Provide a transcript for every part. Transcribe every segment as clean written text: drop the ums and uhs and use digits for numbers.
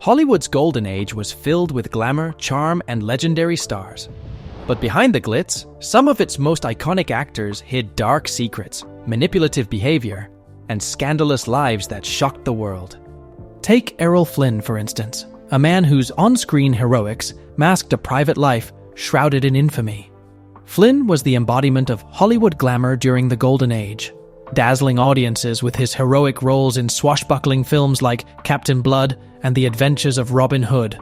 Hollywood's golden age was filled with glamour, charm, and legendary stars. But behind the glitz, some of its most iconic actors hid dark secrets, manipulative behavior, and scandalous lives that shocked the world. Take Errol Flynn, for instance, a man whose on-screen heroics masked a private life shrouded in infamy. Flynn was the embodiment of Hollywood glamour during the Golden Age, dazzling audiences with his heroic roles in swashbuckling films like Captain Blood and The Adventures of Robin Hood.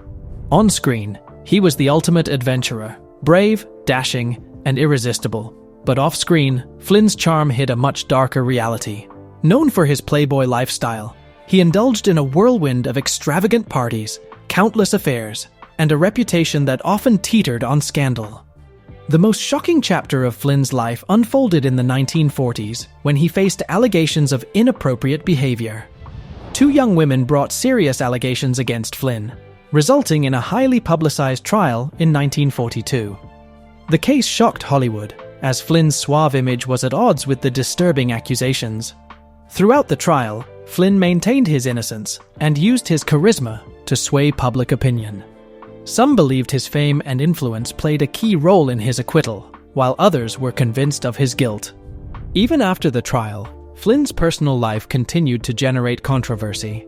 On screen, he was the ultimate adventurer, brave, dashing, and irresistible. But off-screen, Flynn's charm hid a much darker reality. Known for his playboy lifestyle, he indulged in a whirlwind of extravagant parties, countless affairs, and a reputation that often teetered on scandal. The most shocking chapter of Flynn's life unfolded in the 1940s when he faced allegations of inappropriate behavior. Two young women brought serious allegations against Flynn, resulting in a highly publicized trial in 1942. The case shocked Hollywood, as Flynn's suave image was at odds with the disturbing accusations. Throughout the trial, Flynn maintained his innocence and used his charisma to sway public opinion. Some believed his fame and influence played a key role in his acquittal, while others were convinced of his guilt. Even after the trial, Flynn's personal life continued to generate controversy.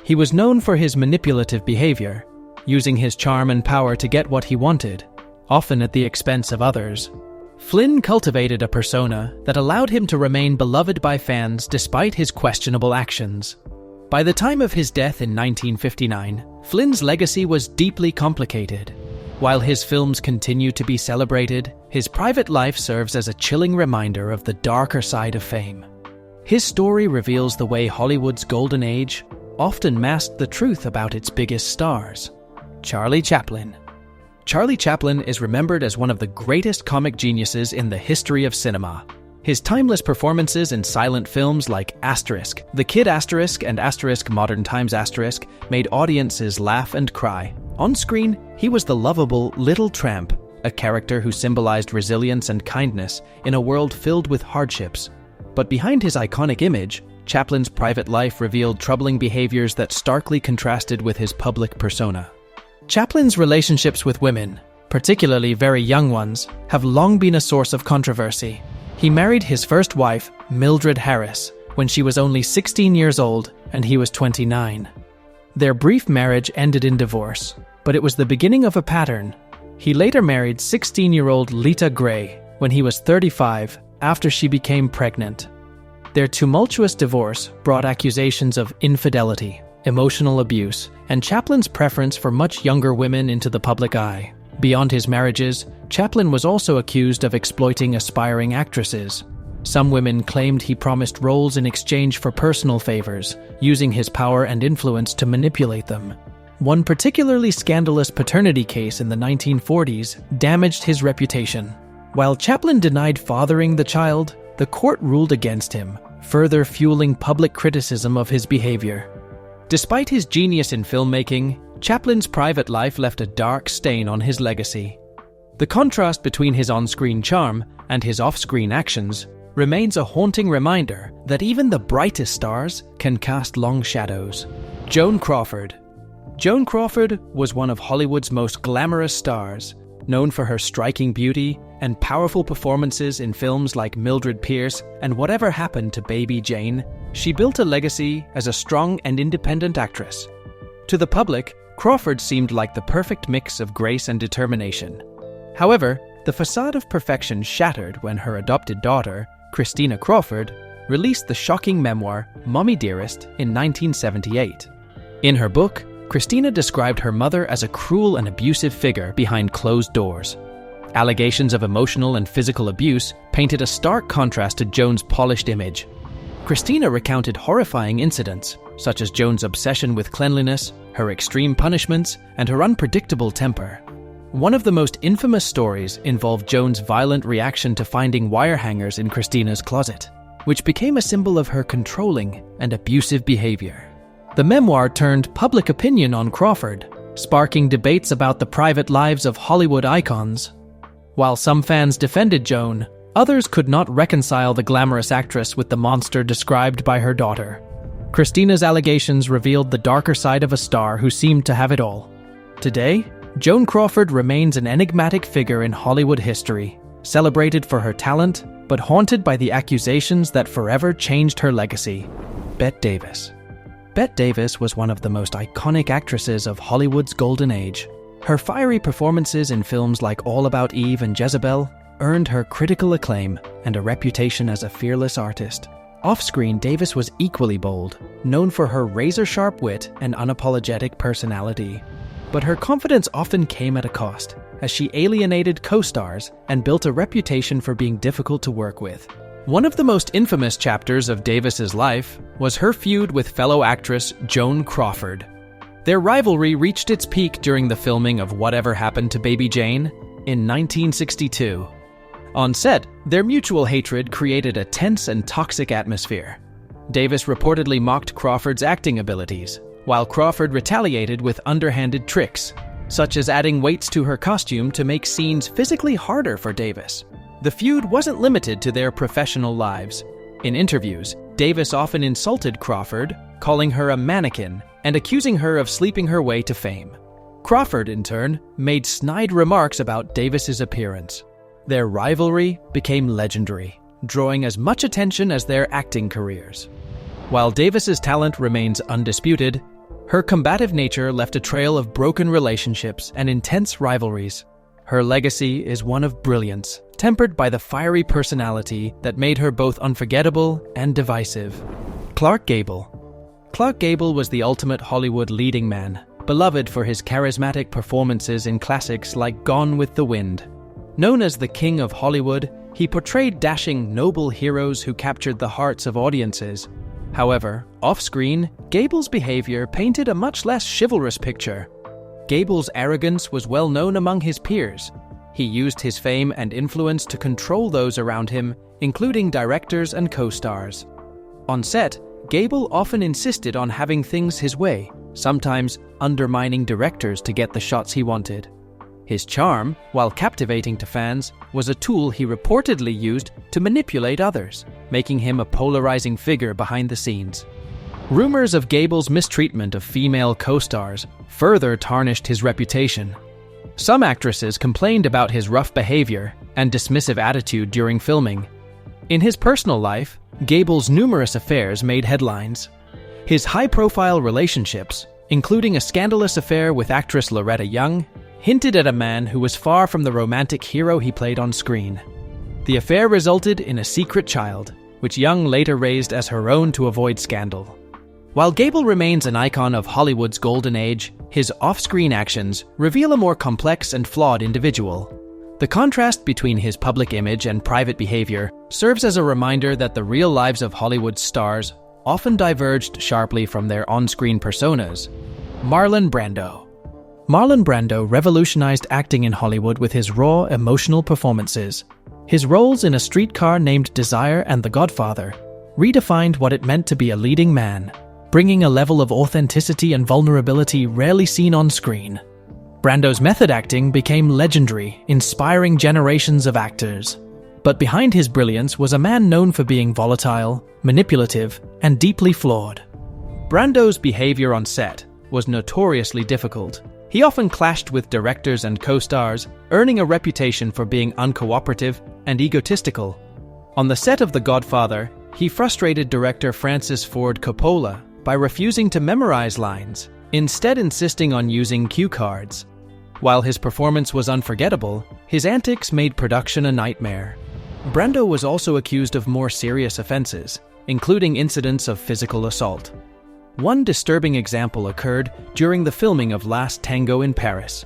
He was known for his manipulative behavior, using his charm and power to get what he wanted, often at the expense of others. Flynn cultivated a persona that allowed him to remain beloved by fans despite his questionable actions. By the time of his death in 1959, Flynn's legacy was deeply complicated. While his films continue to be celebrated, his private life serves as a chilling reminder of the darker side of fame. His story reveals the way Hollywood's golden age often masked the truth about its biggest stars. Charlie Chaplin. Charlie Chaplin is remembered as one of the greatest comic geniuses in the history of cinema. His timeless performances in silent films like Asterisk, The Kid Asterisk, and Asterisk Modern Times Asterisk made audiences laugh and cry. On screen, he was the lovable Little Tramp, a character who symbolized resilience and kindness in a world filled with hardships. But behind his iconic image, Chaplin's private life revealed troubling behaviors that starkly contrasted with his public persona. Chaplin's relationships with women, particularly very young ones, have long been a source of controversy. He married his first wife, Mildred Harris, when she was only 16 years old and he was 29. Their brief marriage ended in divorce, but it was the beginning of a pattern. He later married 16-year-old Lita Gray when he was 35 after she became pregnant. Their tumultuous divorce brought accusations of infidelity, emotional abuse, and Chaplin's preference for much younger women into the public eye. Beyond his marriages, Chaplin was also accused of exploiting aspiring actresses. Some women claimed he promised roles in exchange for personal favors, using his power and influence to manipulate them. One particularly scandalous paternity case in the 1940s damaged his reputation. While Chaplin denied fathering the child, the court ruled against him, further fueling public criticism of his behavior. Despite his genius in filmmaking, Chaplin's private life left a dark stain on his legacy. The contrast between his on-screen charm and his off-screen actions remains a haunting reminder that even the brightest stars can cast long shadows. Joan Crawford. Joan Crawford was one of Hollywood's most glamorous stars, known for her striking beauty and powerful performances in films like Mildred Pierce and Whatever Happened to Baby Jane. She built a legacy as a strong and independent actress. To the public, Crawford seemed like the perfect mix of grace and determination. However, the facade of perfection shattered when her adopted daughter, Christina Crawford, released the shocking memoir Mommy Dearest in 1978. In her book, Christina described her mother as a cruel and abusive figure behind closed doors. Allegations of emotional and physical abuse painted a stark contrast to Joan's polished image. Christina recounted horrifying incidents, such as Joan's obsession with cleanliness, her extreme punishments, and her unpredictable temper. One of the most infamous stories involved Joan's violent reaction to finding wire hangers in Christina's closet, which became a symbol of her controlling and abusive behavior. The memoir turned public opinion on Crawford, sparking debates about the private lives of Hollywood icons. While some fans defended Joan, others could not reconcile the glamorous actress with the monster described by her daughter. Christina's allegations revealed the darker side of a star who seemed to have it all. Today, Joan Crawford remains an enigmatic figure in Hollywood history, celebrated for her talent, but haunted by the accusations that forever changed her legacy. Bette Davis. Bette Davis was one of the most iconic actresses of Hollywood's golden age. Her fiery performances in films like All About Eve and Jezebel earned her critical acclaim and a reputation as a fearless artist. Off-screen, Davis was equally bold, known for her razor-sharp wit and unapologetic personality. But her confidence often came at a cost, as she alienated co-stars and built a reputation for being difficult to work with. One of the most infamous chapters of Davis's life was her feud with fellow actress Joan Crawford. Their rivalry reached its peak during the filming of Whatever Happened to Baby Jane in 1962. On set, their mutual hatred created a tense and toxic atmosphere. Davis reportedly mocked Crawford's acting abilities, while Crawford retaliated with underhanded tricks, such as adding weights to her costume to make scenes physically harder for Davis. The feud wasn't limited to their professional lives. In interviews, Davis often insulted Crawford, calling her a mannequin and accusing her of sleeping her way to fame. Crawford, in turn, made snide remarks about Davis's appearance. Their rivalry became legendary, drawing as much attention as their acting careers. While Davis's talent remains undisputed, her combative nature left a trail of broken relationships and intense rivalries. Her legacy is one of brilliance, tempered by the fiery personality that made her both unforgettable and divisive. Clark Gable. Clark Gable was the ultimate Hollywood leading man, beloved for his charismatic performances in classics like Gone with the Wind. Known as the King of Hollywood, he portrayed dashing, noble heroes who captured the hearts of audiences. However, off-screen, Gable's behavior painted a much less chivalrous picture. Gable's arrogance was well known among his peers. He used his fame and influence to control those around him, including directors and co-stars. On set, Gable often insisted on having things his way, sometimes undermining directors to get the shots he wanted. His charm, while captivating to fans, was a tool he reportedly used to manipulate others, making him a polarizing figure behind the scenes. Rumors of Gable's mistreatment of female co-stars further tarnished his reputation. Some actresses complained about his rough behavior and dismissive attitude during filming. In his personal life, Gable's numerous affairs made headlines. His high-profile relationships, including a scandalous affair with actress Loretta Young, hinted at a man who was far from the romantic hero he played on screen. The affair resulted in a secret child, which Young later raised as her own to avoid scandal. While Gable remains an icon of Hollywood's golden age, his off-screen actions reveal a more complex and flawed individual. The contrast between his public image and private behavior serves as a reminder that the real lives of Hollywood's stars often diverged sharply from their on-screen personas. Marlon Brando. Marlon Brando revolutionized acting in Hollywood with his raw, emotional performances. His roles in A Streetcar Named Desire and The Godfather redefined what it meant to be a leading man, bringing a level of authenticity and vulnerability rarely seen on screen. Brando's method acting became legendary, inspiring generations of actors. But behind his brilliance was a man known for being volatile, manipulative, and deeply flawed. Brando's behavior on set was notoriously difficult. He often clashed with directors and co-stars, earning a reputation for being uncooperative and egotistical. On the set of The Godfather, he frustrated director Francis Ford Coppola by refusing to memorize lines, instead insisting on using cue cards. While his performance was unforgettable, his antics made production a nightmare. Brando was also accused of more serious offenses, including incidents of physical assault. One disturbing example occurred during the filming of Last Tango in Paris.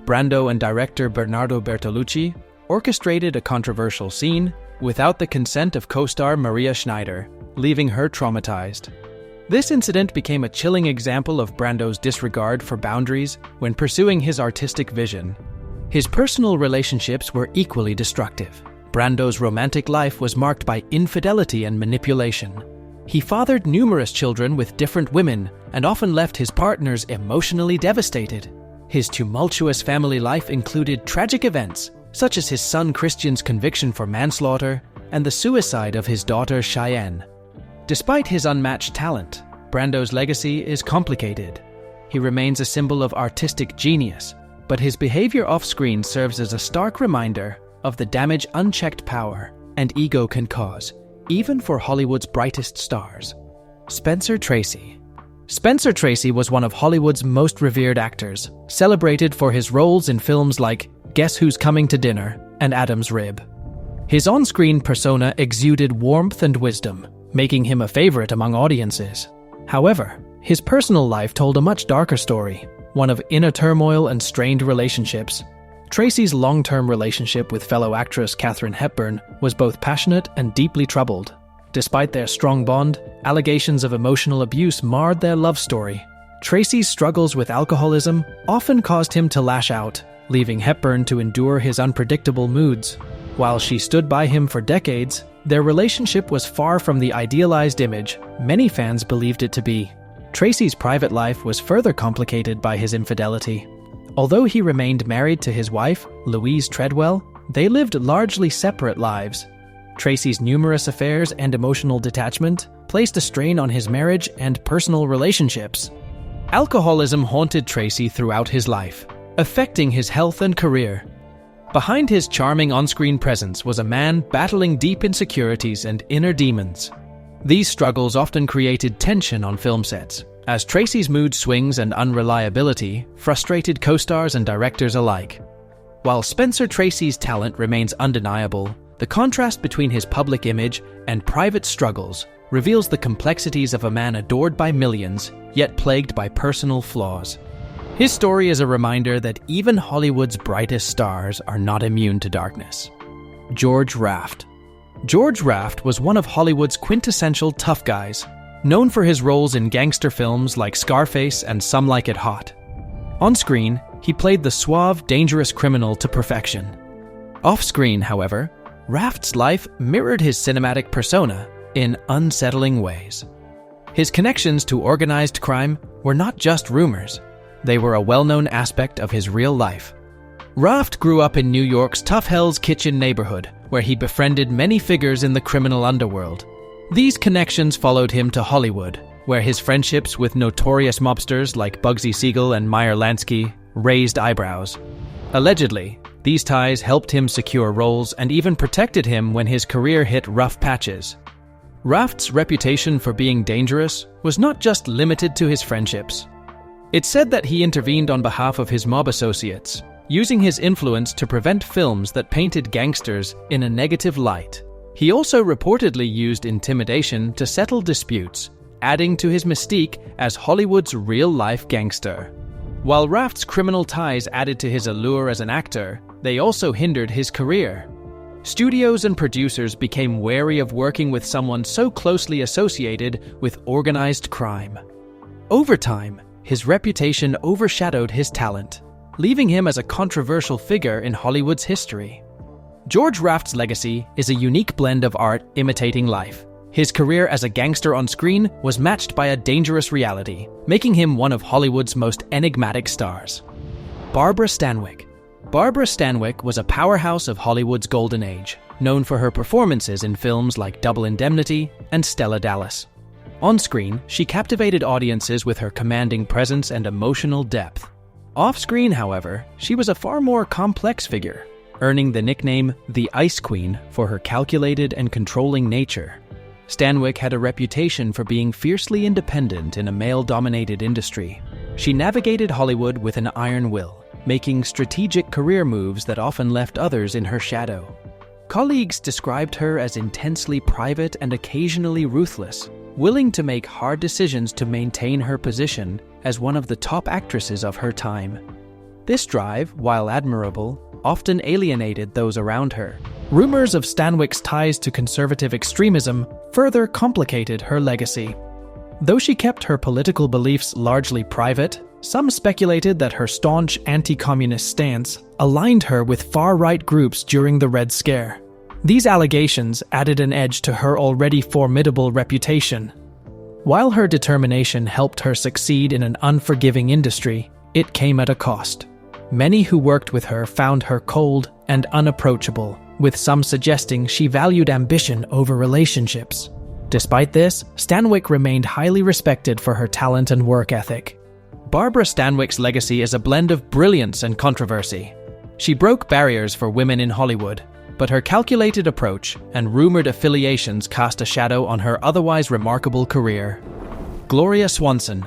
Brando and director Bernardo Bertolucci orchestrated a controversial scene without the consent of co-star Maria Schneider, leaving her traumatized. This incident became a chilling example of Brando's disregard for boundaries when pursuing his artistic vision. His personal relationships were equally destructive. Brando's romantic life was marked by infidelity and manipulation. He fathered numerous children with different women and often left his partners emotionally devastated. His tumultuous family life included tragic events, such as his son Christian's conviction for manslaughter and the suicide of his daughter Cheyenne. Despite his unmatched talent, Brando's legacy is complicated. He remains a symbol of artistic genius, but his behavior off-screen serves as a stark reminder of the damage unchecked power and ego can cause, even for Hollywood's brightest stars. Spencer Tracy. Spencer Tracy was one of Hollywood's most revered actors, celebrated for his roles in films like Guess Who's Coming to Dinner and Adam's Rib. His on-screen persona exuded warmth and wisdom, making him a favorite among audiences. However, his personal life told a much darker story, one of inner turmoil and strained relationships. Tracy's long-term relationship with fellow actress Katharine Hepburn was both passionate and deeply troubled. Despite their strong bond, allegations of emotional abuse marred their love story. Tracy's struggles with alcoholism often caused him to lash out, leaving Hepburn to endure his unpredictable moods. While she stood by him for decades, their relationship was far from the idealized image many fans believed it to be. Tracy's private life was further complicated by his infidelity. Although he remained married to his wife, Louise Treadwell, they lived largely separate lives. Tracy's numerous affairs and emotional detachment placed a strain on his marriage and personal relationships. Alcoholism haunted Tracy throughout his life, affecting his health and career. Behind his charming on-screen presence was a man battling deep insecurities and inner demons. These struggles often created tension on film sets, as Tracy's mood swings and unreliability frustrated co-stars and directors alike. While Spencer Tracy's talent remains undeniable, the contrast between his public image and private struggles reveals the complexities of a man adored by millions, yet plagued by personal flaws. His story is a reminder that even Hollywood's brightest stars are not immune to darkness. George Raft. George Raft was one of Hollywood's quintessential tough guys, known for his roles in gangster films like Scarface and Some Like It Hot. On screen, he played the suave, dangerous criminal to perfection. Off-screen, however, Raft's life mirrored his cinematic persona in unsettling ways. His connections to organized crime were not just rumors. They were a well-known aspect of his real life. Raft grew up in New York's Tough Hell's Kitchen neighborhood, where he befriended many figures in the criminal underworld. These connections followed him to Hollywood, where his friendships with notorious mobsters like Bugsy Siegel and Meyer Lansky raised eyebrows. Allegedly, these ties helped him secure roles and even protected him when his career hit rough patches. Raft's reputation for being dangerous was not just limited to his friendships. It's said that he intervened on behalf of his mob associates, using his influence to prevent films that painted gangsters in a negative light. He also reportedly used intimidation to settle disputes, adding to his mystique as Hollywood's real-life gangster. While Raft's criminal ties added to his allure as an actor, they also hindered his career. Studios and producers became wary of working with someone so closely associated with organized crime. Over time, his reputation overshadowed his talent, leaving him as a controversial figure in Hollywood's history. George Raft's legacy is a unique blend of art imitating life. His career as a gangster on screen was matched by a dangerous reality, making him one of Hollywood's most enigmatic stars. Barbara Stanwyck. Barbara Stanwyck was a powerhouse of Hollywood's golden age, known for her performances in films like Double Indemnity and Stella Dallas. On screen, she captivated audiences with her commanding presence and emotional depth. Off-screen, however, she was a far more complex figure, earning the nickname the Ice Queen for her calculated and controlling nature. Stanwyck had a reputation for being fiercely independent in a male-dominated industry. She navigated Hollywood with an iron will, making strategic career moves that often left others in her shadow. Colleagues described her as intensely private and occasionally ruthless, willing to make hard decisions to maintain her position as one of the top actresses of her time. This drive, while admirable, often alienated those around her. Rumors of Stanwyck's ties to conservative extremism further complicated her legacy. Though she kept her political beliefs largely private, some speculated that her staunch anti-communist stance aligned her with far-right groups during the Red Scare. These allegations added an edge to her already formidable reputation. While her determination helped her succeed in an unforgiving industry, it came at a cost. Many who worked with her found her cold and unapproachable, with some suggesting she valued ambition over relationships. Despite this, Stanwyck remained highly respected for her talent and work ethic. Barbara Stanwyck's legacy is a blend of brilliance and controversy. She broke barriers for women in Hollywood, but her calculated approach and rumored affiliations cast a shadow on her otherwise remarkable career. Gloria Swanson.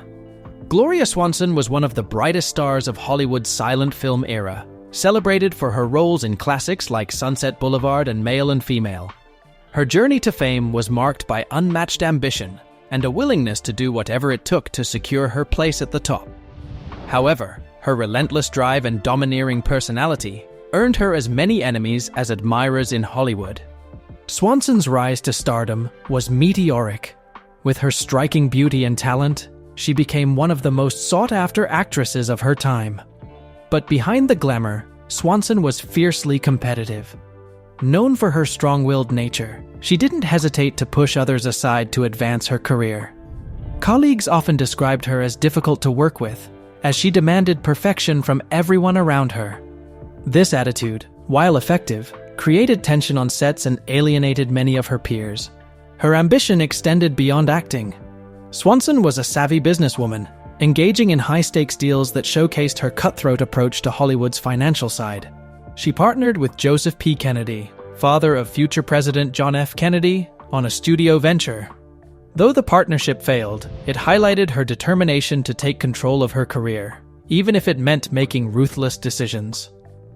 Gloria Swanson was one of the brightest stars of Hollywood's silent film era, celebrated for her roles in classics like Sunset Boulevard and Male and Female. Her journey to fame was marked by unmatched ambition and a willingness to do whatever it took to secure her place at the top. However, her relentless drive and domineering personality earned her as many enemies as admirers in Hollywood. Swanson's rise to stardom was meteoric. With her striking beauty and talent, she became one of the most sought-after actresses of her time. But behind the glamour, Swanson was fiercely competitive. Known for her strong-willed nature, she didn't hesitate to push others aside to advance her career. Colleagues often described her as difficult to work with, as she demanded perfection from everyone around her. This attitude, while effective, created tension on sets and alienated many of her peers. Her ambition extended beyond acting. Swanson was a savvy businesswoman, engaging in high-stakes deals that showcased her cutthroat approach to Hollywood's financial side. She partnered with Joseph P. Kennedy, father of future President John F. Kennedy, on a studio venture. Though the partnership failed, it highlighted her determination to take control of her career, even if it meant making ruthless decisions.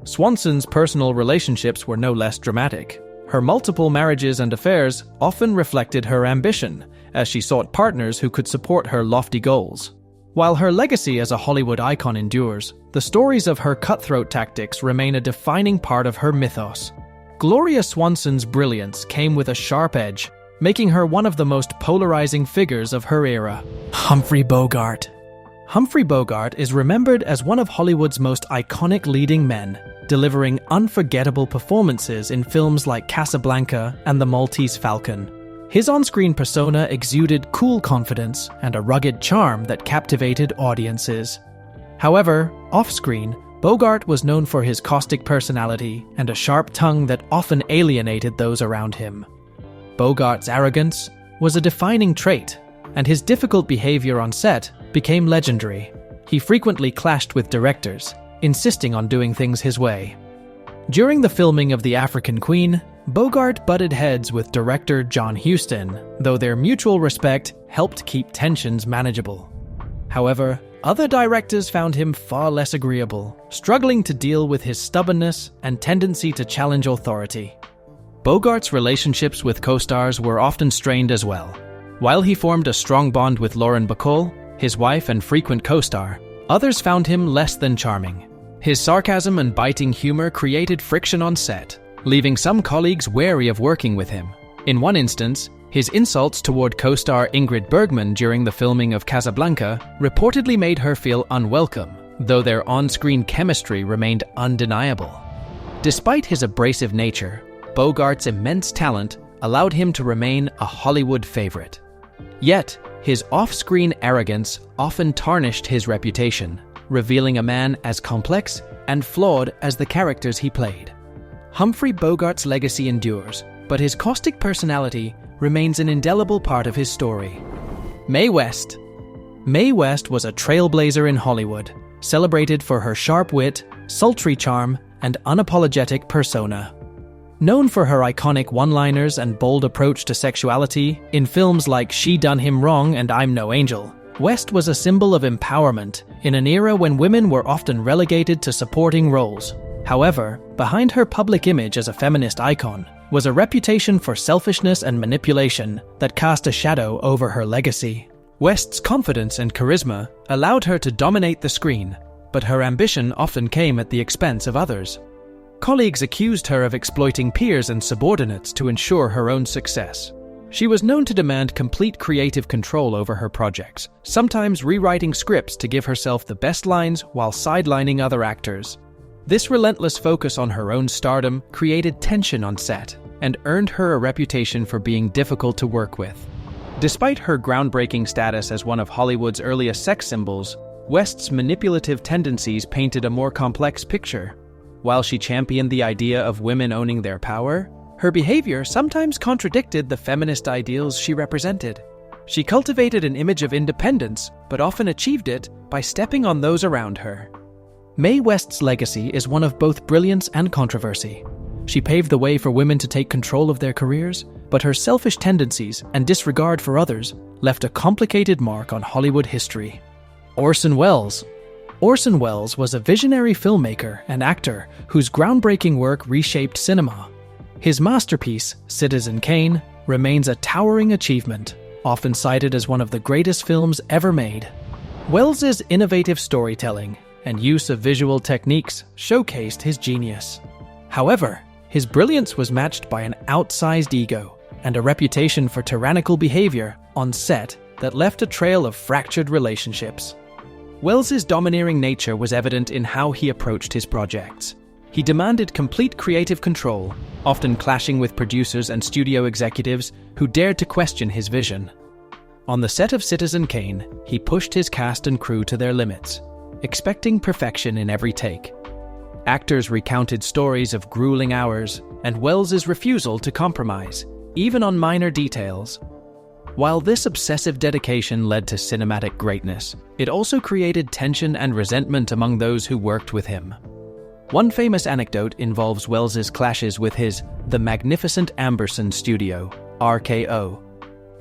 Swanson's personal relationships were no less dramatic. Her multiple marriages and affairs often reflected her ambition, as she sought partners who could support her lofty goals. While her legacy as a Hollywood icon endures, the stories of her cutthroat tactics remain a defining part of her mythos. Gloria Swanson's brilliance came with a sharp edge, making her one of the most polarizing figures of her era. Humphrey Bogart. Humphrey Bogart is remembered as one of Hollywood's most iconic leading men, delivering unforgettable performances in films like Casablanca and The Maltese Falcon. His on-screen persona exuded cool confidence and a rugged charm that captivated audiences. However, off-screen, Bogart was known for his caustic personality and a sharp tongue that often alienated those around him. Bogart's arrogance was a defining trait, and his difficult behavior on set became legendary. He frequently clashed with directors, insisting on doing things his way. During the filming of The African Queen, Bogart butted heads with director John Huston, though their mutual respect helped keep tensions manageable. However, other directors found him far less agreeable, struggling to deal with his stubbornness and tendency to challenge authority. Bogart's relationships with co-stars were often strained as well. While he formed a strong bond with Lauren Bacall, his wife and frequent co-star, others found him less than charming. His sarcasm and biting humor created friction on set, leaving some colleagues wary of working with him. In one instance, his insults toward co-star Ingrid Bergman during the filming of Casablanca reportedly made her feel unwelcome, though their on-screen chemistry remained undeniable. Despite his abrasive nature, Bogart's immense talent allowed him to remain a Hollywood favorite. Yet, his off-screen arrogance often tarnished his reputation, revealing a man as complex and flawed as the characters he played. Humphrey Bogart's legacy endures, but his caustic personality remains an indelible part of his story. Mae West. Mae West was a trailblazer in Hollywood, celebrated for her sharp wit, sultry charm, and unapologetic persona. Known for her iconic one-liners and bold approach to sexuality in films like She Done Him Wrong and I'm No Angel, West was a symbol of empowerment in an era when women were often relegated to supporting roles. However, behind her public image as a feminist icon was a reputation for selfishness and manipulation that cast a shadow over her legacy. West's confidence and charisma allowed her to dominate the screen, but her ambition often came at the expense of others. Colleagues accused her of exploiting peers and subordinates to ensure her own success. She was known to demand complete creative control over her projects, sometimes rewriting scripts to give herself the best lines while sidelining other actors. This relentless focus on her own stardom created tension on set and earned her a reputation for being difficult to work with. Despite her groundbreaking status as one of Hollywood's earliest sex symbols, West's manipulative tendencies painted a more complex picture. While she championed the idea of women owning their power, Her behavior sometimes contradicted the feminist ideals she represented. She cultivated an image of independence, but often achieved it by stepping on those around her. Mae West's legacy is one of both brilliance and controversy. She paved the way for women to take control of their careers, but her selfish tendencies and disregard for others left a complicated mark on Hollywood history. Orson Welles. Orson Welles was a visionary filmmaker and actor whose groundbreaking work reshaped cinema. His masterpiece, Citizen Kane, remains a towering achievement, often cited as one of the greatest films ever made. Welles's innovative storytelling and use of visual techniques showcased his genius. However, his brilliance was matched by an outsized ego and a reputation for tyrannical behavior on set that left a trail of fractured relationships. Welles's domineering nature was evident in how he approached his projects. He demanded complete creative control, often clashing with producers and studio executives who dared to question his vision. On the set of Citizen Kane, he pushed his cast and crew to their limits, expecting perfection in every take. Actors recounted stories of grueling hours and Welles's refusal to compromise, even on minor details. While this obsessive dedication led to cinematic greatness, it also created tension and resentment among those who worked with him. One famous anecdote involves Welles's clashes with his The Magnificent Amberson studio, RKO.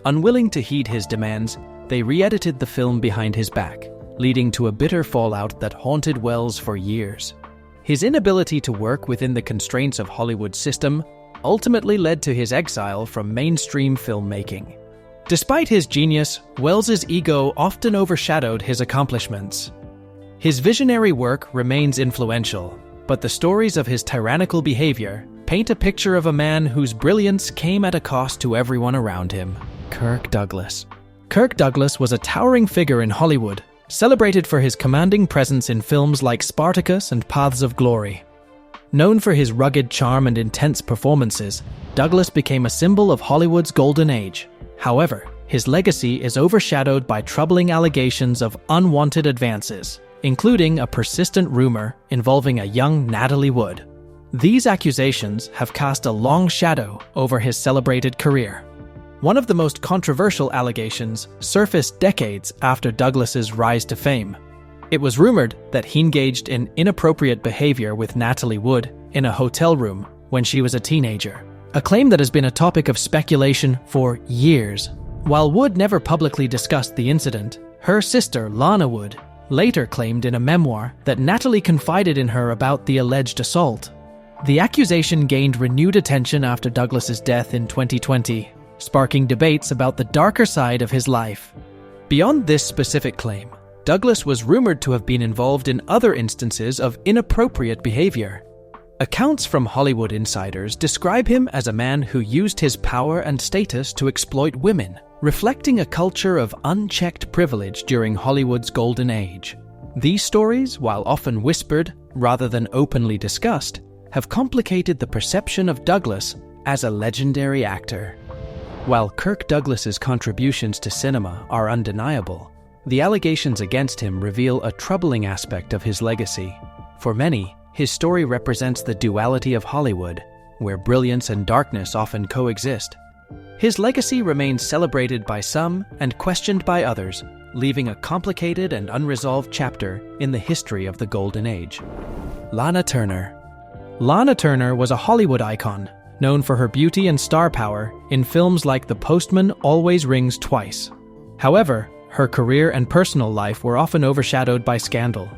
Unwilling to heed his demands, they re-edited the film behind his back, leading to a bitter fallout that haunted Welles for years. His inability to work within the constraints of Hollywood's system ultimately led to his exile from mainstream filmmaking. Despite his genius, Welles's ego often overshadowed his accomplishments. His visionary work remains influential, but the stories of his tyrannical behavior paint a picture of a man whose brilliance came at a cost to everyone around him. Kirk Douglas. Kirk Douglas was a towering figure in Hollywood, celebrated for his commanding presence in films like Spartacus and Paths of Glory. Known for his rugged charm and intense performances, Douglas became a symbol of Hollywood's golden age. However, his legacy is overshadowed by troubling allegations of unwanted advances, including a persistent rumor involving a young Natalie Wood. These accusations have cast a long shadow over his celebrated career. One of the most controversial allegations surfaced decades after Douglas's rise to fame. It was rumored that he engaged in inappropriate behavior with Natalie Wood in a hotel room when she was a teenager, a claim that has been a topic of speculation for years. While Wood never publicly discussed the incident, her sister, Lana Wood, later claimed in a memoir that Natalie confided in her about the alleged assault. The accusation gained renewed attention after Douglas's death in 2020, sparking debates about the darker side of his life. Beyond this specific claim, Douglas was rumored to have been involved in other instances of inappropriate behavior. Accounts from Hollywood insiders describe him as a man who used his power and status to exploit women, reflecting a culture of unchecked privilege during Hollywood's golden age. These stories, while often whispered rather than openly discussed, have complicated the perception of Douglas as a legendary actor. While Kirk Douglas's contributions to cinema are undeniable, the allegations against him reveal a troubling aspect of his legacy. For many, his story represents the duality of Hollywood, where brilliance and darkness often coexist. His legacy remains celebrated by some and questioned by others, leaving a complicated and unresolved chapter in the history of the Golden Age. Lana Turner. Lana Turner was a Hollywood icon, known for her beauty and star power in films like The Postman Always Rings Twice. However, her career and personal life were often overshadowed by scandal.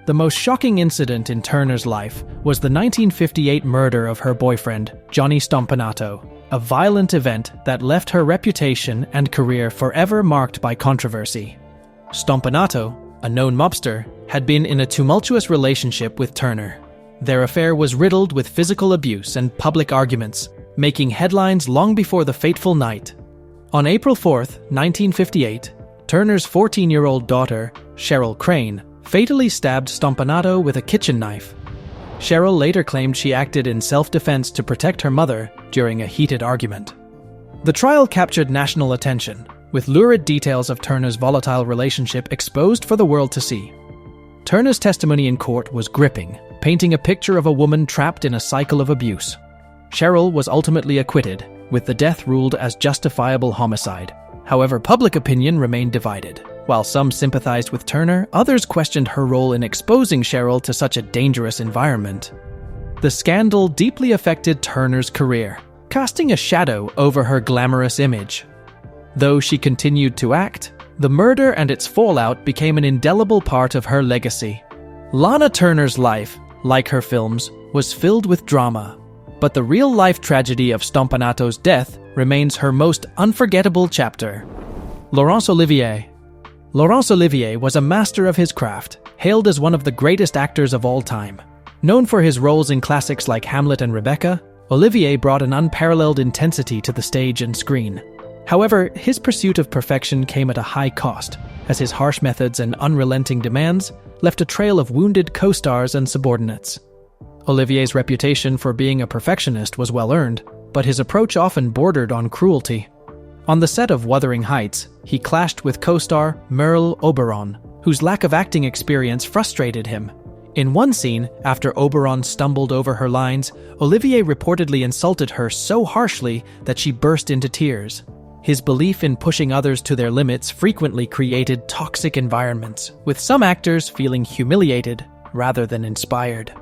The most shocking incident in Turner's life was the 1958 murder of her boyfriend, Johnny Stompanato, a violent event that left her reputation and career forever marked by controversy. Stompanato, a known mobster, had been in a tumultuous relationship with Turner. Their affair was riddled with physical abuse and public arguments, making headlines long before the fateful night. On April 4, 1958, Turner's 14-year-old daughter, Cheryl Crane, fatally stabbed Stompanato with a kitchen knife. Cheryl later claimed she acted in self-defense to protect her mother during a heated argument. The trial captured national attention, with lurid details of Turner's volatile relationship exposed for the world to see. Turner's testimony in court was gripping, painting a picture of a woman trapped in a cycle of abuse. Cheryl was ultimately acquitted, with the death ruled as justifiable homicide. However, public opinion remained divided. While some sympathized with Turner, others questioned her role in exposing Cheryl to such a dangerous environment. The scandal deeply affected Turner's career, casting a shadow over her glamorous image. Though she continued to act, the murder and its fallout became an indelible part of her legacy. Lana Turner's life, like her films, was filled with drama, but the real-life tragedy of Stompanato's death remains her most unforgettable chapter. Laurence Olivier. Laurence Olivier was a master of his craft, hailed as one of the greatest actors of all time. Known for his roles in classics like Hamlet and Rebecca, Olivier brought an unparalleled intensity to the stage and screen. However, his pursuit of perfection came at a high cost, as his harsh methods and unrelenting demands left a trail of wounded co-stars and subordinates. Olivier's reputation for being a perfectionist was well earned, but his approach often bordered on cruelty. On the set of Wuthering Heights, he clashed with co-star Merle Oberon, whose lack of acting experience frustrated him. In one scene, after Oberon stumbled over her lines, Olivier reportedly insulted her so harshly that she burst into tears. His belief in pushing others to their limits frequently created toxic environments, with some actors feeling humiliated rather than inspired.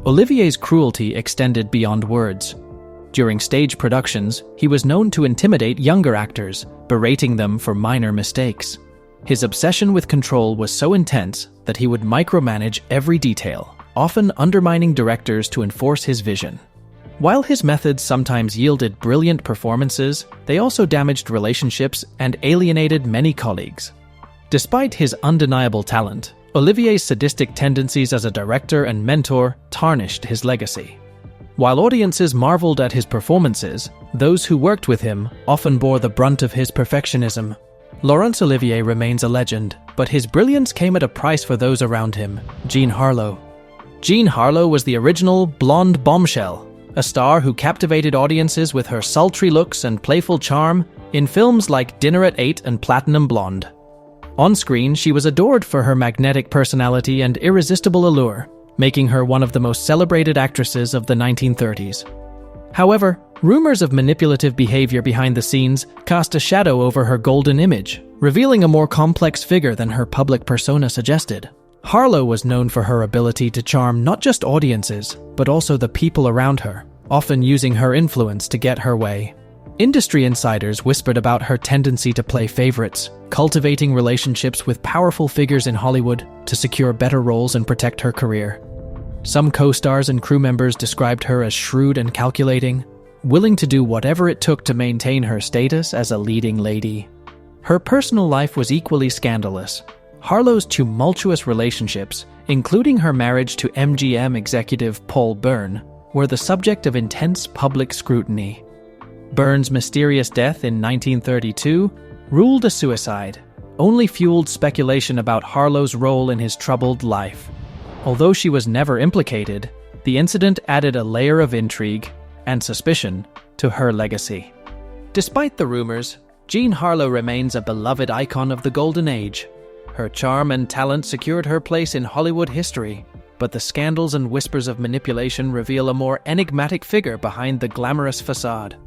Olivier's cruelty extended beyond words. During stage productions, he was known to intimidate younger actors, berating them for minor mistakes. His obsession with control was so intense that he would micromanage every detail, often undermining directors to enforce his vision. While his methods sometimes yielded brilliant performances, they also damaged relationships and alienated many colleagues. Despite his undeniable talent, Olivier's sadistic tendencies as a director and mentor tarnished his legacy. While audiences marveled at his performances, those who worked with him often bore the brunt of his perfectionism. Laurence Olivier remains a legend, but his brilliance came at a price for those around him. Jean Harlow. Jean Harlow was the original blonde bombshell, a star who captivated audiences with her sultry looks and playful charm in films like Dinner at 8 and Platinum Blonde. On screen, she was adored for her magnetic personality and irresistible allure, making her one of the most celebrated actresses of the 1930s. However, rumors of manipulative behavior behind the scenes cast a shadow over her golden image, revealing a more complex figure than her public persona suggested. Harlow was known for her ability to charm not just audiences, but also the people around her, often using her influence to get her way. Industry insiders whispered about her tendency to play favorites, cultivating relationships with powerful figures in Hollywood to secure better roles and protect her career. Some co-stars and crew members described her as shrewd and calculating, willing to do whatever it took to maintain her status as a leading lady. Her personal life was equally scandalous. Harlow's tumultuous relationships, including her marriage to MGM executive Paul Byrne, were the subject of intense public scrutiny. Byrne's mysterious death in 1932 ruled a suicide, only fueled speculation about Harlow's role in his troubled life. Although she was never implicated, the incident added a layer of intrigue and suspicion to her legacy. Despite the rumors, Jean Harlow remains a beloved icon of the Golden Age. Her charm and talent secured her place in Hollywood history, but the scandals and whispers of manipulation reveal a more enigmatic figure behind the glamorous facade.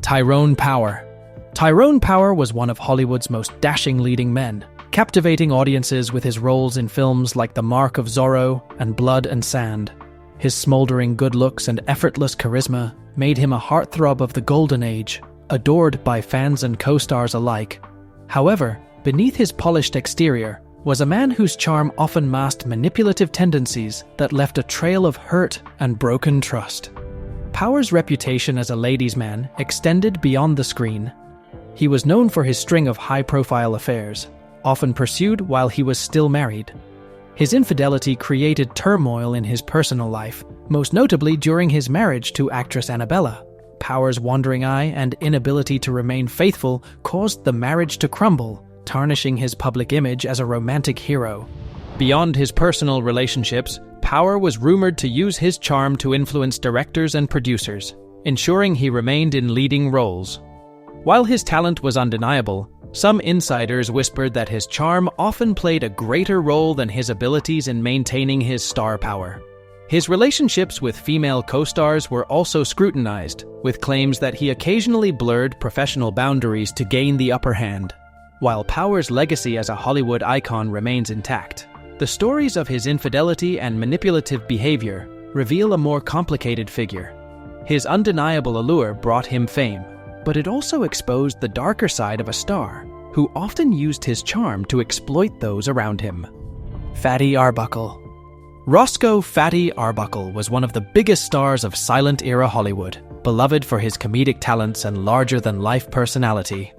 Tyrone Power. Tyrone Power was one of Hollywood's most dashing leading men, captivating audiences with his roles in films like The Mark of Zorro and Blood and Sand. His smoldering good looks and effortless charisma made him a heartthrob of the Golden Age, adored by fans and co-stars alike. However, beneath his polished exterior was a man whose charm often masked manipulative tendencies that left a trail of hurt and broken trust. Power's reputation as a ladies' man extended beyond the screen. He was known for his string of high-profile affairs, often pursued while he was still married. His infidelity created turmoil in his personal life, most notably during his marriage to actress Annabella. Power's wandering eye and inability to remain faithful caused the marriage to crumble, tarnishing his public image as a romantic hero. Beyond his personal relationships, Power was rumored to use his charm to influence directors and producers, ensuring he remained in leading roles. While his talent was undeniable, some insiders whispered that his charm often played a greater role than his abilities in maintaining his star power. His relationships with female co-stars were also scrutinized, with claims that he occasionally blurred professional boundaries to gain the upper hand. While Power's legacy as a Hollywood icon remains intact, the stories of his infidelity and manipulative behavior reveal a more complicated figure. His undeniable allure brought him fame, but it also exposed the darker side of a star who often used his charm to exploit those around him. Fatty Arbuckle. Roscoe "Fatty" Arbuckle was one of the biggest stars of silent-era Hollywood, beloved for his comedic talents and larger-than-life personality.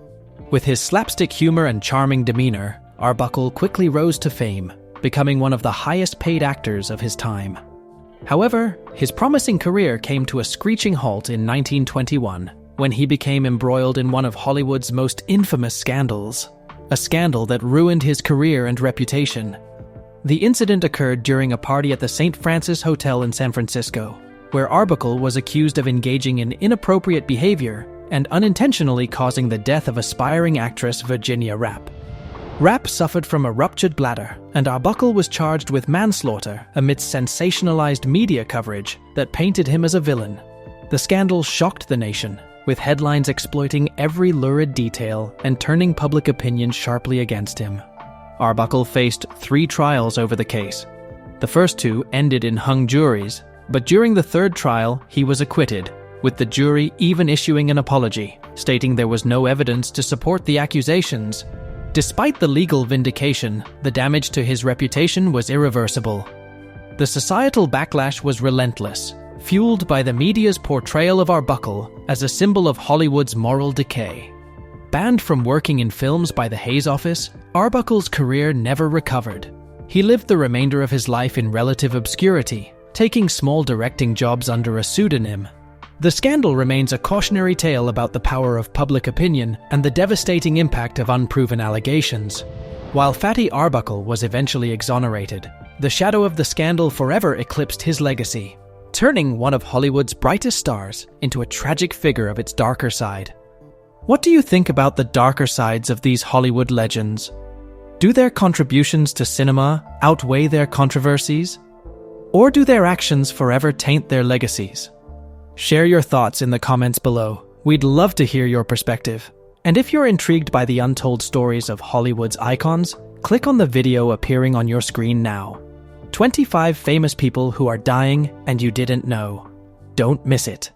With his slapstick humor and charming demeanor, Arbuckle quickly rose to fame, becoming one of the highest-paid actors of his time. However, his promising career came to a screeching halt in 1921, when he became embroiled in one of Hollywood's most infamous scandals, a scandal that ruined his career and reputation. The incident occurred during a party at the St. Francis Hotel in San Francisco, where Arbuckle was accused of engaging in inappropriate behavior and unintentionally causing the death of aspiring actress Virginia Rappe. Rappe suffered from a ruptured bladder, and Arbuckle was charged with manslaughter amidst sensationalized media coverage that painted him as a villain. The scandal shocked the nation, with headlines exploiting every lurid detail and turning public opinion sharply against him. Arbuckle faced 3 trials over the case. The first 2 ended in hung juries, but during the third trial, he was acquitted, with the jury even issuing an apology, stating there was no evidence to support the accusations. Despite the legal vindication, the damage to his reputation was irreversible. The societal backlash was relentless, fueled by the media's portrayal of Arbuckle as a symbol of Hollywood's moral decay. Banned from working in films by the Hays Office, Arbuckle's career never recovered. He lived the remainder of his life in relative obscurity, taking small directing jobs under a pseudonym. The scandal remains a cautionary tale about the power of public opinion and the devastating impact of unproven allegations. While Fatty Arbuckle was eventually exonerated, the shadow of the scandal forever eclipsed his legacy, turning one of Hollywood's brightest stars into a tragic figure of its darker side. What do you think about the darker sides of these Hollywood legends? Do their contributions to cinema outweigh their controversies? Or do their actions forever taint their legacies? Share your thoughts in the comments below. We'd love to hear your perspective. And if you're intrigued by the untold stories of Hollywood's icons, click on the video appearing on your screen now. 25 famous people who are dying and you didn't know. Don't miss it.